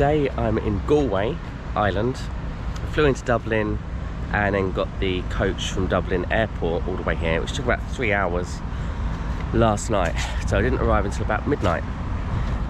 Today I'm in Galway, Ireland. I flew into Dublin and then got the coach from Dublin airport all the way here, which took about 3 hours last night. So I didn't arrive until about midnight.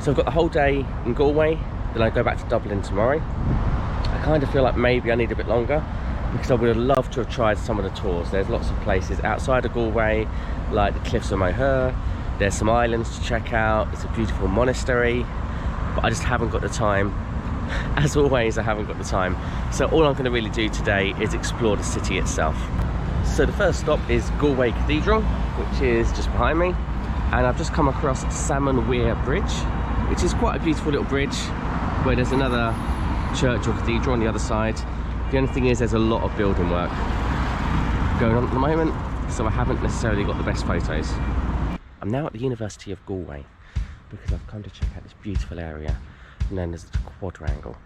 So I've got the whole day in Galway, then I go back to Dublin tomorrow. I kind of feel like maybe I need a bit longer because I would have loved to have tried some of the tours. There's lots of places outside of Galway, like the Cliffs of Moher. There's some islands to check out. It's a beautiful monastery, but I just haven't got the time. As always, I haven't got the time. So all I'm going to really do today is explore the city itself. So the first stop is Galway Cathedral, which is just behind me. And I've just come across Salmon Weir Bridge, which is quite a beautiful little bridge where there's another church or cathedral on the other side. The only thing is there's a lot of building work going on at the moment, so I haven't necessarily got the best photos. I'm now at the University of Galway because I've come to check out this beautiful area known as the Quadrangle.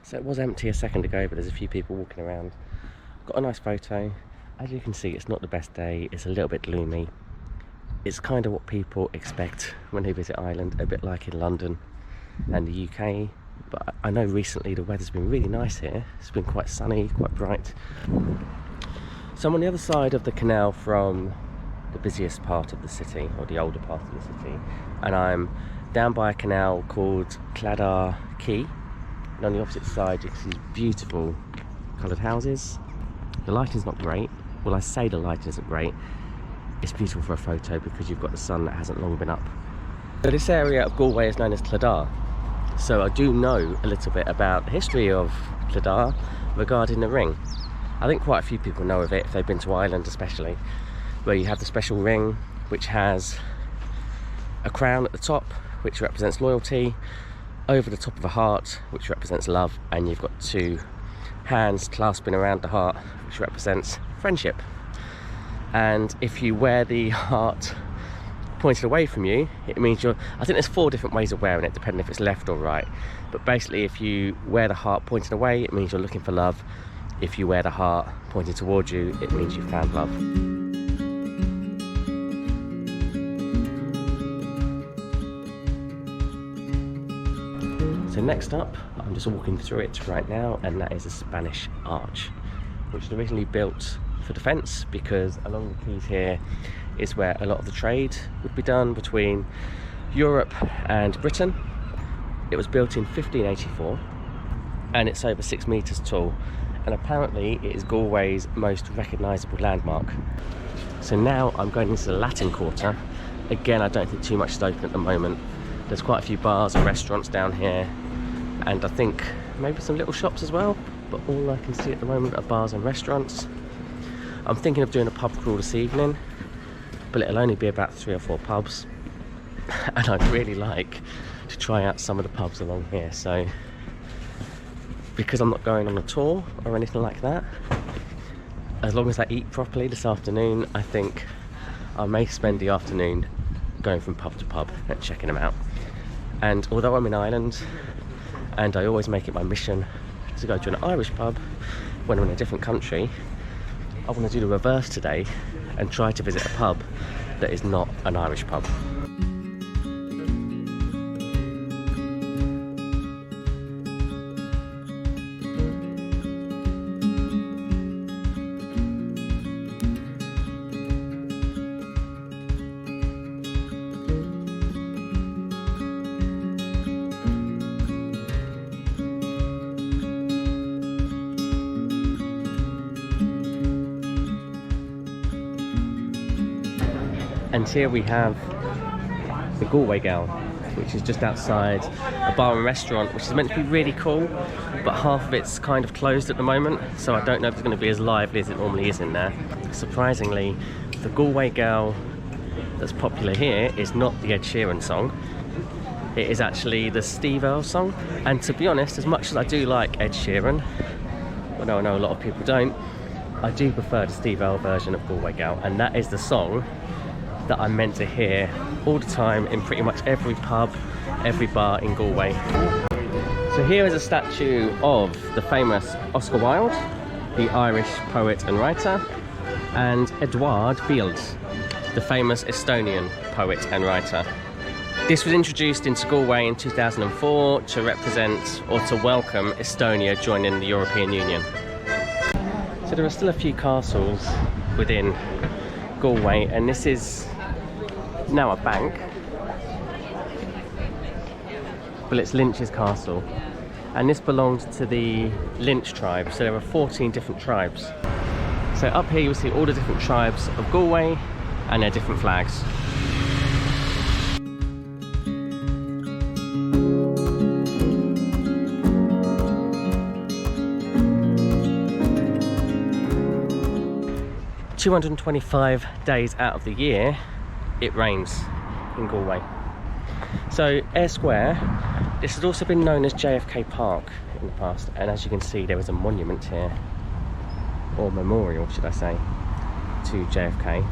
So it was empty a second ago, but there's a few people walking around. Got a nice photo. As you can see, it's not the best day. It's a little bit gloomy. It's kind of what people expect when they visit Ireland, a bit like in London and the UK. But I know recently the weather's been really nice here. It's been quite sunny, quite bright. So I'm on the other side of the canal from the busiest part of the city, or the older part of the city. And I'm down by a canal called Cladar Quay. And on the opposite side, you can see these beautiful coloured houses. The lighting's not great. Well, I say the lighting isn't great. It's beautiful for a photo because you've got the sun that hasn't long been up. So this area of Galway is known as Cladar. So I do know a little bit about the history of Cladar regarding the ring. I think quite a few people know of it if they've been to Ireland especially, where you have the special ring which has a crown at the top which represents loyalty, over the top of a heart which represents love, and you've got two hands clasping around the heart which represents friendship. And if you wear the heart pointed away from you, it means you're, I think there's 4 different ways of wearing it depending if it's left or right, but basically if you wear the heart pointed away, it means you're looking for love. If you wear the heart pointed towards you, it means you found love. So next up, I'm just walking through it right now, and that is a Spanish arch, which was originally built for defence because along the quays here is where a lot of the trade would be done between Europe and Britain. It was built in 1584 and it's over 6 metres tall, and apparently it is Galway's most recognisable landmark. So now I'm going into the Latin Quarter. Again, I don't think too much is open at the moment. There's quite a few bars and restaurants down here, and I think maybe some little shops as well, but all I can see at the moment are bars and restaurants. I'm thinking of doing a pub crawl this evening, but it'll only be about 3 or 4 pubs, and I'd really like to try out some of the pubs along here. So because I'm not going on a tour or anything like that, as long as I eat properly this afternoon, I think I may spend the afternoon going from pub to pub and checking them out. And although I'm in Ireland and I always make it my mission to go to an Irish pub when I'm in a different country, I want to do the reverse today and try to visit a pub that is not an Irish pub. And here we have the Galway Gal, which is just outside a bar and restaurant, which is meant to be really cool, but half of it's kind of closed at the moment, so I don't know if it's going to be as lively as it normally is in there. Surprisingly, the Galway Gal that's popular here is not the Ed Sheeran song. It is actually the Steve Earle song. And to be honest, as much as I do like Ed Sheeran, well, I know a lot of people don't, I do prefer the Steve Earle version of Galway Gal, and that is the song that I'm meant to hear all the time in pretty much every pub, every bar in Galway. So here is a statue of the famous Oscar Wilde, the Irish poet and writer, and Edward Fields, the famous Estonian poet and writer. This was introduced into Galway in 2004 to represent or to welcome Estonia joining the European Union. So there are still a few castles within Galway, and this is now a bank, but it's Lynch's castle, and this belongs to the Lynch tribe. So there are 14 different tribes. So up here you'll see all the different tribes of Galway and their different flags. "225 days out of the year, it rains in Galway." So Eyre Square, this has also been known as JFK Park in the past, and as you can see there is a monument here, or memorial should I say, to JFK.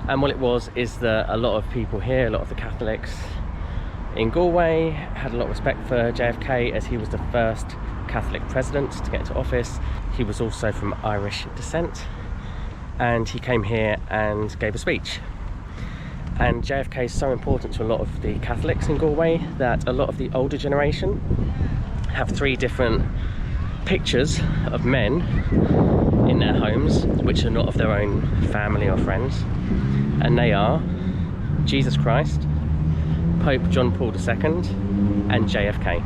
And what it was is that a lot of people here, a lot of the Catholics in Galway had a lot of respect for JFK, as he was the first Catholic president to get into office. He was also from Irish descent, and he came here and gave a speech. And JFK is so important to a lot of the Catholics in Galway that a lot of the older generation have 3 different pictures of men in their homes which are not of their own family or friends, and they are Jesus Christ, Pope John Paul II and JFK.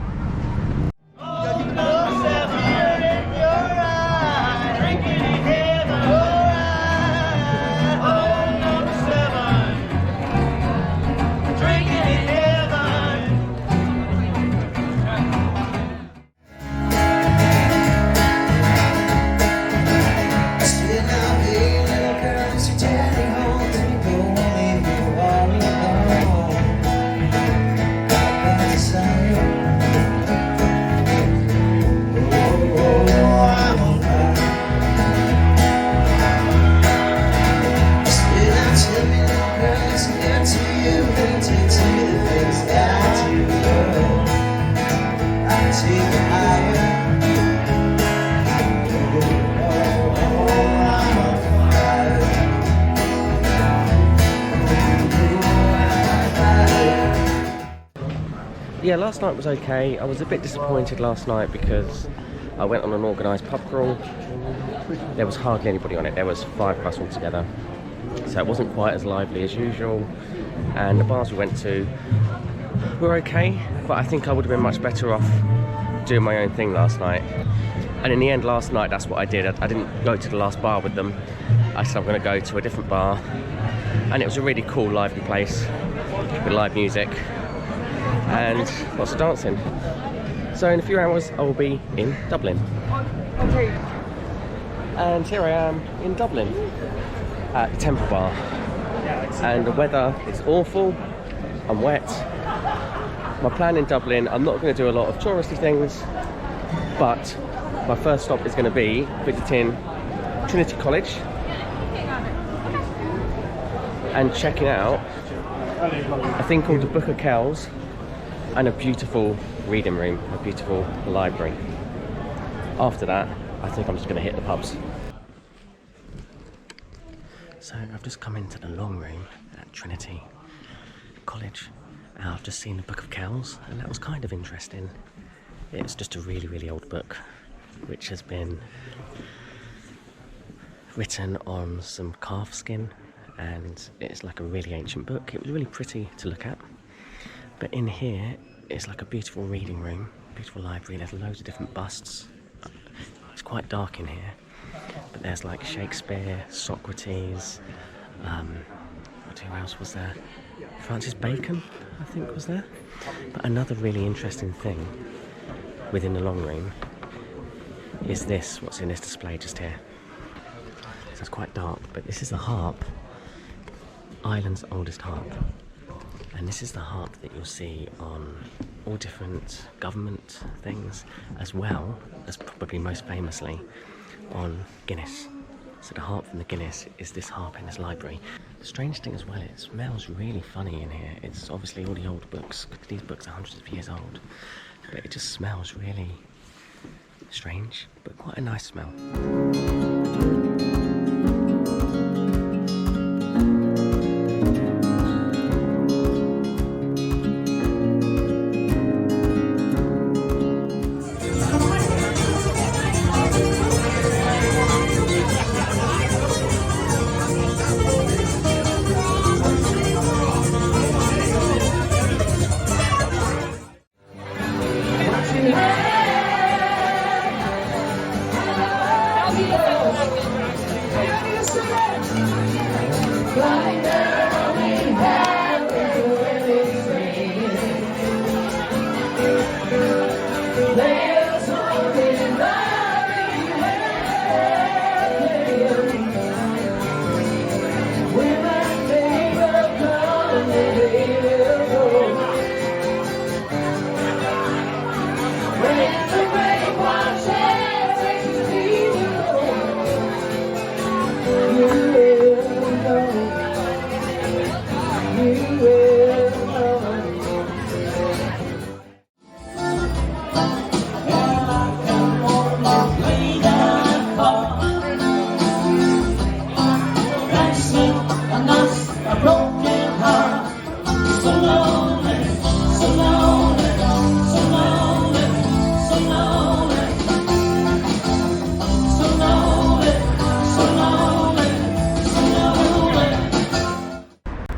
Yeah, last night was okay. I was a bit disappointed last night because I went on an organised pub crawl. There was hardly anybody on it. There was 5 of us all together, so it wasn't quite as lively as usual. And the bars we went to were okay, but I think I would have been much better off doing my own thing last night. And in the end, last night, that's what I did. I didn't go to the last bar with them. I said I'm going to go to a different bar, and it was a really cool, lively place with live music and lots of dancing. So in a few hours I will be in Dublin. Okay. And here I am in Dublin at the Temple Bar, and the weather is awful. I'm wet. My plan in Dublin, I'm not going to do a lot of touristy things, but my first stop is going to be visiting Trinity College and checking out a thing called the Book of Kells, and a beautiful reading room, a beautiful library. After that, I think I'm just going to hit the pubs. So I've just come into the long room at Trinity College. I've just seen the Book of Kells, and that was kind of interesting. It's just a really, really old book which has been written on some calf skin, and it's like a really ancient book. It was really pretty to look at. But in here, it's like a beautiful reading room, beautiful library. There's loads of different busts. It's quite dark in here, but there's like Shakespeare, Socrates, who else was there? Francis Bacon, I think, was there. But another really interesting thing within the long room is this, what's in this display just here. So it's quite dark, but this is the harp, Ireland's oldest harp. And this is the harp that you'll see on all different government things, as well as probably most famously on Guinness. So the harp from the Guinness is this harp in this library. The strange thing as well, it smells really funny in here. It's obviously all the old books, because these books are hundreds of years old. But it just smells really strange, but quite a nice smell.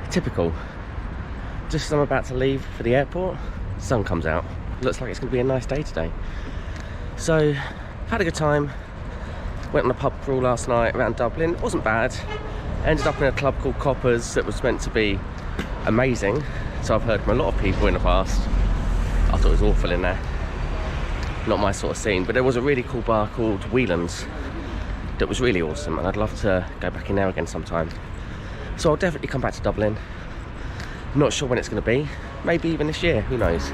Typical. Just as I'm about to leave for the airport, the sun comes out. Looks like it's going to be a nice day today. So, had a good time. Went on a pub crawl last night around Dublin. It wasn't bad. Ended up in a club called Coppers that was meant to be amazing. So I've heard from a lot of people in the past. I thought it was awful in there. Not my sort of scene. But there was a really cool bar called Whelan's that was really awesome, and I'd love to go back in there again sometime. So I'll definitely come back to Dublin. Not sure when it's going to be. Maybe even this year, who knows.